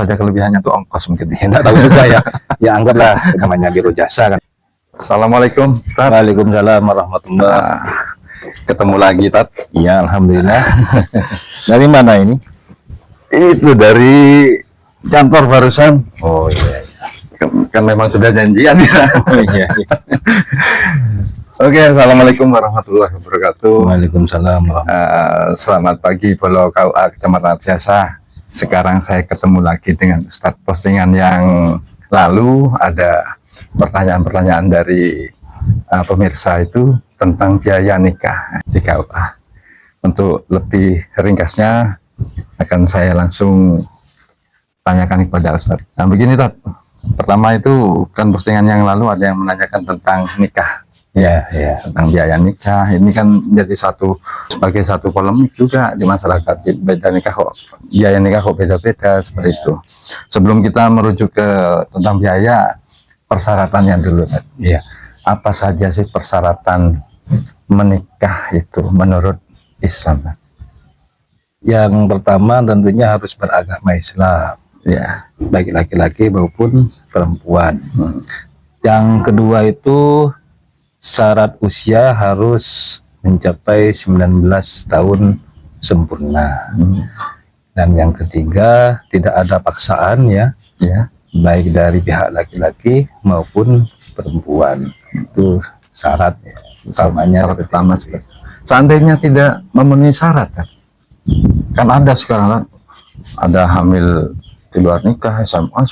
saja kelebihannya tuh ongkos mungkin. Tidak tahu juga ya. Ya anggaplah namanya biro jasa kan. Assalamualaikum, Tat. Waalaikumsalam warahmatullahi. Ketemu lagi, Tat. Ya alhamdulillah. Dari mana ini? Itu dari kantor barusan. Oh iya. Kan memang sudah janjian ya. Oh iya. Oke, assalamualaikum warahmatullahi wabarakatuh. Waalaikumsalam warahmatullahi. Selamat pagi, Polo KUA Kecamatan Jasa. Sekarang saya ketemu lagi dengan Ustadz. Postingan yang lalu ada pertanyaan-pertanyaan dari pemirsa itu tentang biaya nikah di KUA. Untuk lebih ringkasnya akan saya langsung tanyakan kepada Ustadz. Nah begini, Tat. Pertama itu kan postingan yang lalu ada yang menanyakan tentang nikah. Ya, ya. Tentang biaya nikah. Ini kan jadi sebagai satu polemik juga di masyarakat. Beda nikah kok, biaya nikah kok beda-beda seperti itu. Sebelum kita merujuk ke tentang biaya, persyaratannya dulu. Iya. Apa saja sih persyaratan menikah itu menurut Islam? Yang pertama tentunya harus beragama Islam. Ya, Baik laki-laki maupun perempuan. Yang kedua itu syarat usia harus mencapai 19 tahun sempurna. Dan yang ketiga tidak ada paksaan ya, baik dari pihak laki-laki maupun perempuan. Itu syarat ya, utamanya. Syarat utama seperti itu. Seandainya tidak memenuhi syarat, kan ada sekarang kan, ada hamil di luar nikah, SMA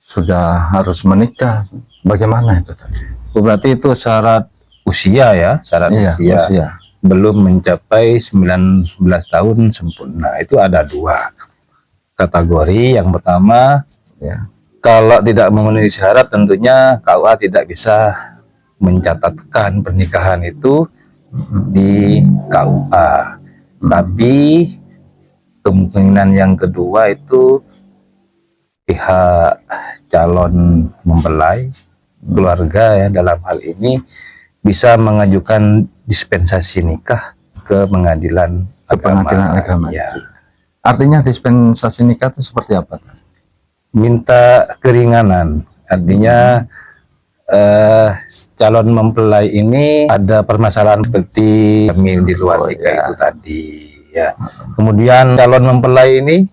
sudah harus menikah. Bagaimana itu? Berarti itu syarat usia ya, syarat usia. Belum mencapai 19 tahun sempurna. Itu ada dua kategori. Yang pertama, kalau tidak memenuhi syarat tentunya KUA tidak bisa mencatatkan pernikahan itu di KUA. Tapi kemungkinan yang kedua itu pihak calon mempelai, keluarga ya dalam hal ini bisa mengajukan dispensasi nikah ke pengadilan agama. Ya. Artinya dispensasi nikah itu seperti apa? Minta keringanan, artinya calon mempelai ini ada permasalahan seperti hamil di luar nikah itu tadi ya. Kemudian calon mempelai ini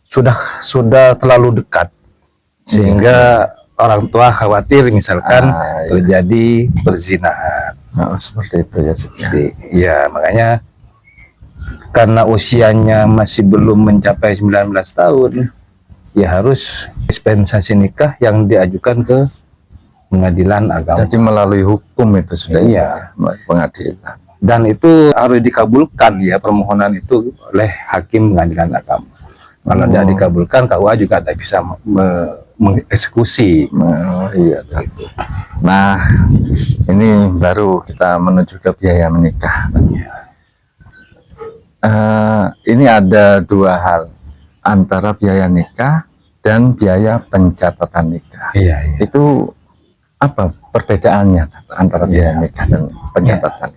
sudah terlalu dekat sehingga orang tua khawatir misalkan terjadi perzinahan. Seperti itu ya. Ya, makanya karena usianya masih belum mencapai 19 tahun, ya harus dispensasi nikah yang diajukan ke pengadilan agama. Jadi melalui hukum itu sudah pengadilan. Dan itu harus dikabulkan ya, permohonan itu oleh hakim pengadilan agama. Kalau tidak dikabulkan, KUA juga tidak bisa mengeksekusi. Nah, ini baru kita menuju ke biaya menikah. Ini ada dua hal antara biaya nikah dan biaya pencatatan nikah. Itu apa perbedaannya antara biaya nikah dan pencatatan?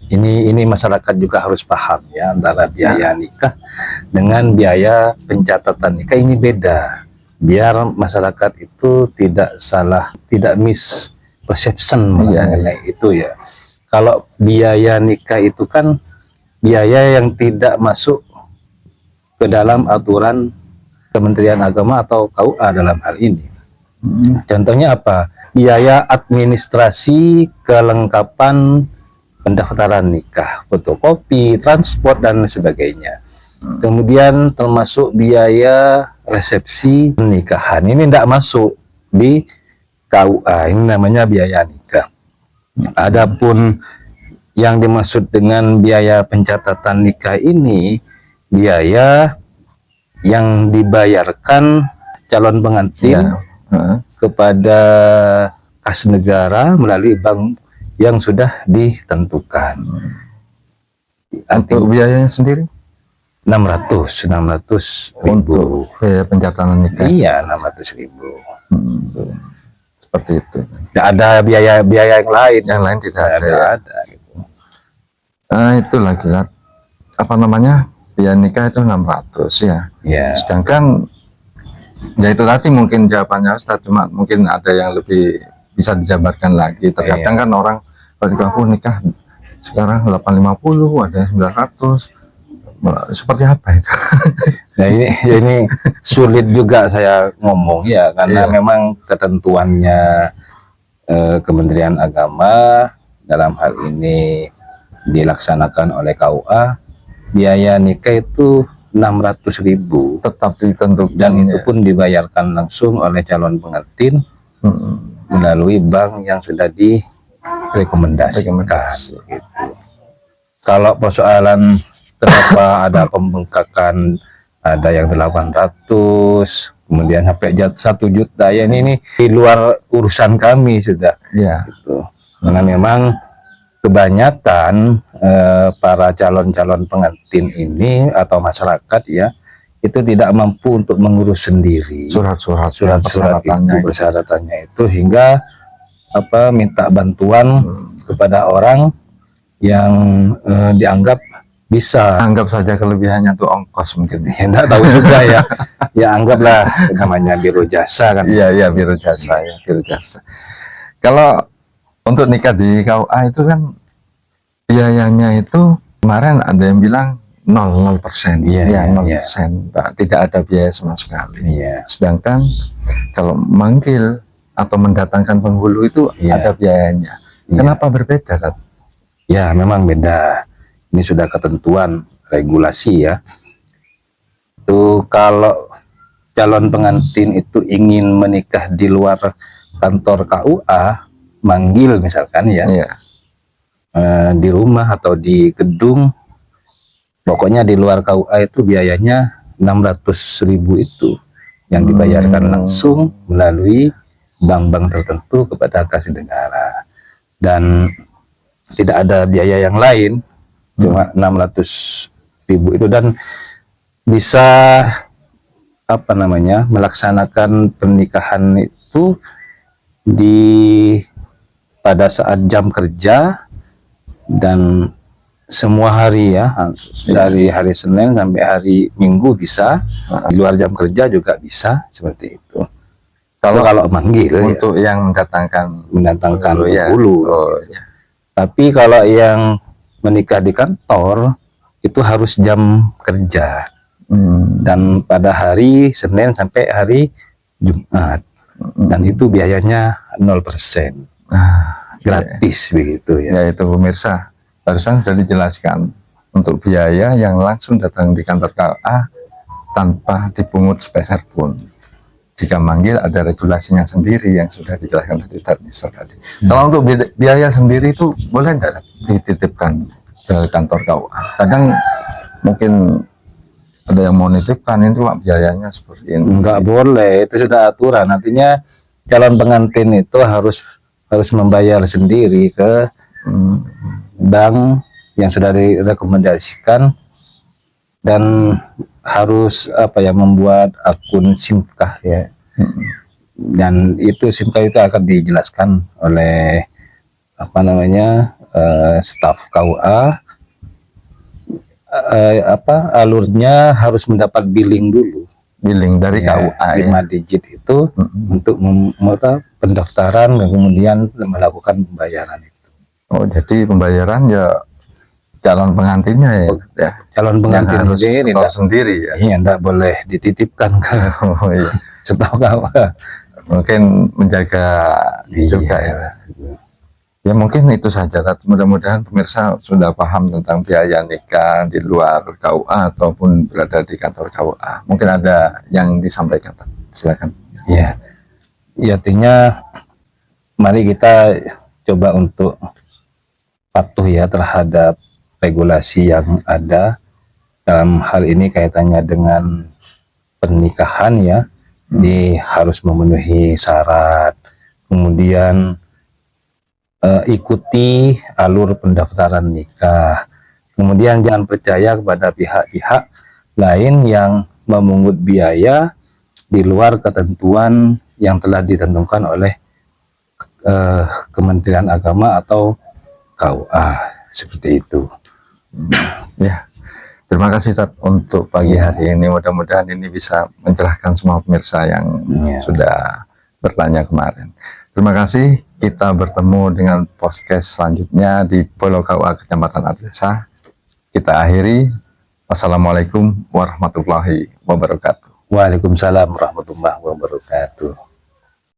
Ini masyarakat juga harus paham ya, antara biaya nikah dengan biaya pencatatan nikah ini beda. Biar masyarakat itu tidak salah, tidak misperception mengenai itu ya. Kalau biaya nikah itu kan biaya yang tidak masuk ke dalam aturan Kementerian Agama atau KUA dalam hal ini. Contohnya apa? Biaya administrasi kelengkapan pendaftaran nikah, fotokopi, transport dan sebagainya. Kemudian termasuk biaya resepsi pernikahan. Ini tidak masuk di KUA. Ini namanya biaya nikah. Adapun yang dimaksud dengan biaya pencatatan nikah ini biaya yang dibayarkan calon pengantin kepada kas negara melalui bank yang sudah ditentukan. Untuk biayanya sendiri 600 ribu untuk biaya pencatatan nikah. Iya, 600 ribu. Seperti itu. Tidak ada biaya yang lain. Yang lain tidak ada. Gitu. Itulah jelas. Apa namanya, biaya nikah itu 600 ya. Ya. Sedangkan Ya itu tadi mungkin jawabannya Ustaz, cuma mungkin ada yang lebih bisa dijabarkan lagi. Terkadang kan orang kalau aku nikah sekarang 850, ada 900. Seperti apa itu? Nah ini sulit juga saya ngomong ya, karena memang ketentuannya Kementerian Agama dalam hal ini dilaksanakan oleh KUA, biaya nikah itu 600.000 Tetap ditentukan dan itu pun dibayarkan langsung oleh calon pengantin melalui bank yang sudah direkomendasikan. Gitu. Kalau persoalan kenapa ada pembengkakan, ada yang 800, kemudian sampai 1 juta, ya ini di luar urusan kami sudah. Ya. Gitu. Karena memang kebanyakan para calon-calon pengantin ini atau masyarakat ya, itu tidak mampu untuk mengurus sendiri Surat-surat persyaratannya itu, hingga minta bantuan kepada orang yang dianggap bisa. Anggap saja kelebihannya tuh ongkos mungkin. Ya enggak tahu juga ya. Ya anggaplah namanya biro jasa kan. Iya biro jasa ya, biro jasa. Kalau untuk nikah di KUA itu kan biayanya itu kemarin ada yang bilang 0%. Iya, 0%. Pak. Tidak ada biaya sama sekali. Iya. Sedangkan kalau manggil atau mendatangkan penghulu itu ada biayanya. Kenapa berbeda, Tat? Ya, memang beda. Ini sudah ketentuan regulasi ya. Itu kalau calon pengantin itu ingin menikah di luar kantor KUA, manggil misalkan ya, di rumah atau di gedung, pokoknya di luar KUA itu biayanya 600.000 itu yang dibayarkan langsung melalui bank-bank tertentu kepada kas negara, dan tidak ada biaya yang lain, cuma 600.000 itu, dan bisa melaksanakan pernikahan itu pada saat jam kerja dan semua hari ya, dari hari Senin sampai hari Minggu bisa, di luar jam kerja juga bisa, seperti itu. Kalau manggil untuk yang mendatangkan penghulu. Tapi kalau yang menikah di kantor itu harus jam kerja, dan pada hari Senin sampai hari Jumat, dan itu biayanya 0%, gratis begitu ya. Ya itu pemirsa, barusan sudah dijelaskan untuk biaya yang langsung datang di kantor KUA tanpa dipungut sepeser pun. Jika manggil ada regulasinya sendiri yang sudah dijelaskan tadi. Kalau untuk biaya sendiri itu boleh tidak dititipkan ke kantor KUA? Kadang mungkin ada yang mau nitipkan itu biayanya seperti ini. Enggak boleh, itu sudah aturan. Artinya calon pengantin itu harus membayar sendiri ke bank yang sudah direkomendasikan, dan harus membuat akun SIMKAH ya. Dan itu SIMKAH itu akan dijelaskan oleh staf KUA. Alurnya harus mendapat billing dulu, dari KUA 5 digit itu untuk pendaftaran dan kemudian melakukan pembayaran itu. Oh, jadi pembayaran ya calon pengantinnya ya. Calon pengantin sendiri ya. Iya, enggak boleh dititipkan ke setahu KUA. Mungkin menjaga juga ya. Ya mungkin itu saja. Mudah-mudahan pemirsa sudah paham tentang biaya nikah di luar KUA ataupun berada di kantor KUA. Mungkin ada yang disampaikan, silakan. Ya, artinya mari kita coba untuk patuh ya terhadap regulasi yang ada dalam hal ini kaitannya dengan pernikahan ya. Harus memenuhi syarat, kemudian ikuti alur pendaftaran nikah, kemudian jangan percaya kepada pihak-pihak lain yang memungut biaya di luar ketentuan yang telah ditentukan oleh Kementerian Agama atau KUA, seperti itu. Ya, Terima kasih Ustadz untuk pagi hari ini. Mudah-mudahan ini bisa mencerahkan semua pemirsa yang sudah bertanya kemarin. Terima kasih. Kita bertemu dengan podcast selanjutnya di Pulau KUA Kecamatan Arjasa. Kita akhiri. Wassalamualaikum warahmatullahi wabarakatuh. Waalaikumsalam warahmatullahi wabarakatuh.